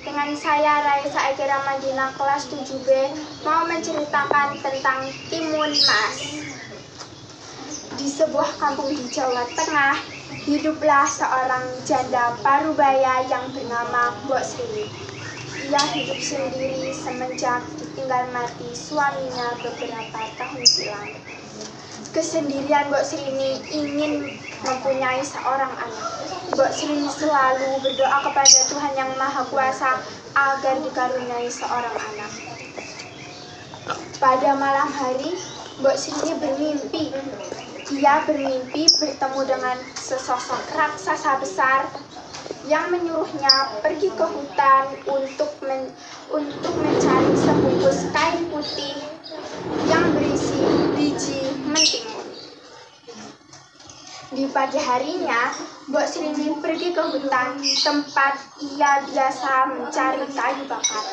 Dengan saya Raisa Eki Ramadina kelas 7B mau menceritakan tentang Timun Mas. Di sebuah kampung di Jawa Tengah, hiduplah seorang janda parubaya yang bernama Mbok Sri. Ia hidup sendiri semenjak ditinggal mati suaminya beberapa tahun silam. Kesendirian Mbok Sri ini ingin mempunyai seorang anak. Mbok Sri selalu berdoa kepada Tuhan Yang Maha Kuasa agar dikaruniai seorang anak. Pada malam hari, Mbok Sri bermimpi. Dia bermimpi bertemu dengan sesosok raksasa besar yang menyuruhnya pergi ke hutan untuk mencari sebungkus kain putih yang berisi biji mentimun. Di pagi harinya, Mbok Sri pergi ke hutan tempat ia biasa mencari kayu bakar.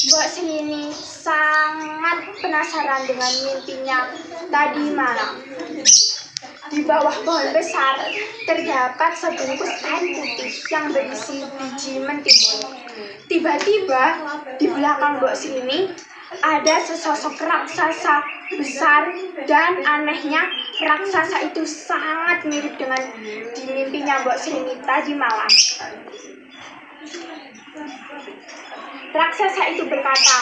Mbok Sri sangat penasaran dengan mimpinya tadi malam. Di bawah pohon besar terdapat sebungkus kain putih yang berisi biji mentimun. Tiba-tiba di belakang Mbok Sri ada sesosok raksasa besar dan anehnya raksasa itu sangat mirip dengan di mimpinya Mbok Sri tadi malam. Raksasa itu berkata,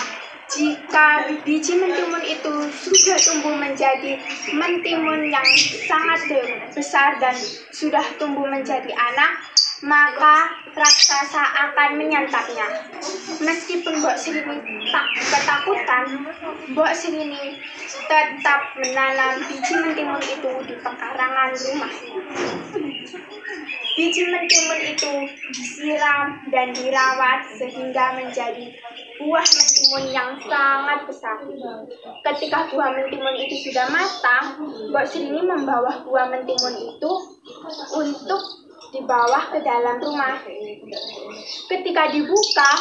jika biji mentimun itu sudah tumbuh menjadi mentimun yang sangat besar dan sudah tumbuh menjadi anak, maka raksasa akan menyantapnya. Meskipun Mbok Sri tak ketakutan, Mbok Sri tetap menanam biji mentimun itu di pekarangan rumahnya. Biji mentimun itu disiram dan dirawat sehingga menjadi buah mentimun yang sangat besar. Ketika buah mentimun itu sudah matang, Mbok Sri membawa buah mentimun itu untuk dibawa ke dalam rumah. Ketika dibuka,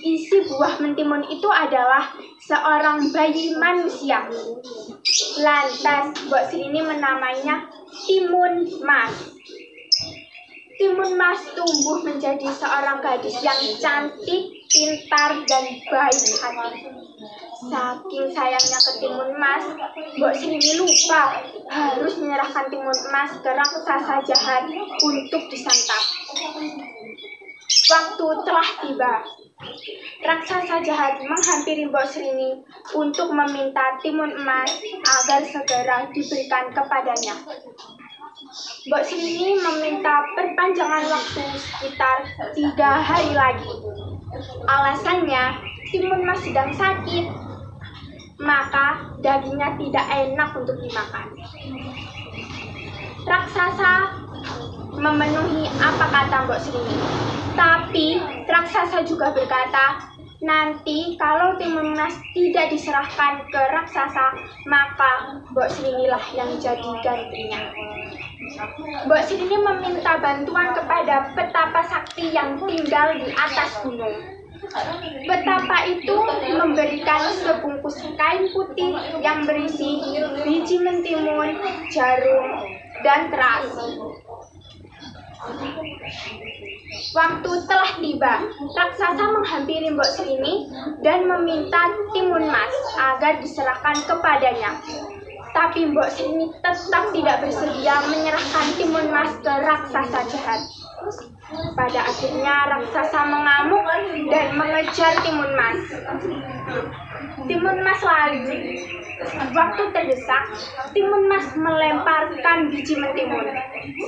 isi buah mentimun itu adalah seorang bayi manusia. Lantas Mbok Sri menamainya Timun Mas. Timun Mas tumbuh menjadi seorang gadis yang cantik, pintar, dan baik hati. Saking sayangnya ke Timun Mas, Mbok Sri lupa harus menyerahkan Timun Mas ke raksasa jahat untuk disantap. Waktu telah tiba. Raksasa jahat menghampiri Mbok Sri untuk meminta Timun Mas agar segera diberikan kepadanya. Mbok Sri meminta perpanjangan waktu sekitar 3 hari lagi. Alasannya, Timun Mas sedang sakit, maka dagingnya tidak enak untuk dimakan. Raksasa memenuhi apa kata Mbok Sri. Tapi raksasa juga berkata, nanti kalau Timun Mas tidak diserahkan ke raksasa, maka Mbok Sri lah yang jadi gantinya. Mbok Sri meminta bantuan kepada petapa sakti yang tinggal di atas gunung. Petapa itu memberikan sebungkus kain putih yang berisi biji mentimun, jarum, dan terasi. Waktu telah tiba, raksasa menghampiri Mbok Sri dan meminta Timun Mas agar diserahkan kepadanya. Tapi Mbok Sri tetap tidak bersedia menyerahkan Timun Mas ke raksasa jahat. Pada akhirnya raksasa mengamuk dan mengejar Timun Mas. Timun Mas lari. Waktu terdesak, Timun Mas melemparkan biji mentimun.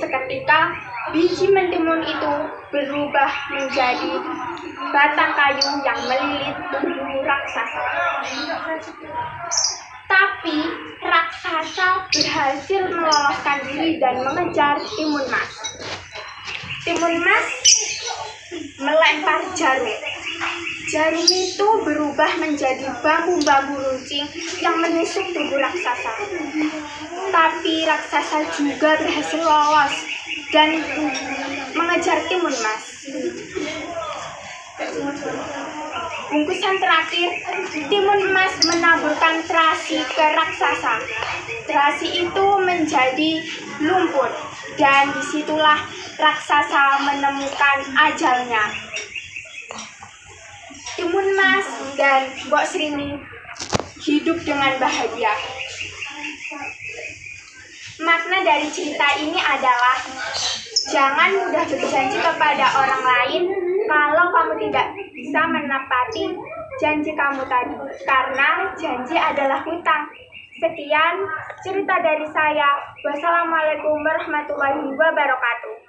Seketika, biji mentimun itu berubah menjadi batang kayu yang melilit tubuh raksasa. Tapi raksasa berhasil meloloskan diri dan mengejar Timun Mas. Timun Mas melempar jarum. Jarum itu berubah menjadi bambu-bambu runcing yang menusuk tubuh raksasa. Tapi raksasa juga berhasil lolos dan mengejar Timun Mas. Bungkusan terakhir, Timun Mas menaburkan terasi ke raksasa. Terasi itu menjadi lumpur dan disitulah raksasa menemukan ajalnya. dan Mbok Srini hidup dengan bahagia. Makna dari cerita ini adalah jangan mudah berjanji kepada orang lain kalau kamu tidak bisa menepati janji kamu tadi, karena janji adalah hutang. Sekian cerita dari saya. Wassalamualaikum warahmatullahi wabarakatuh.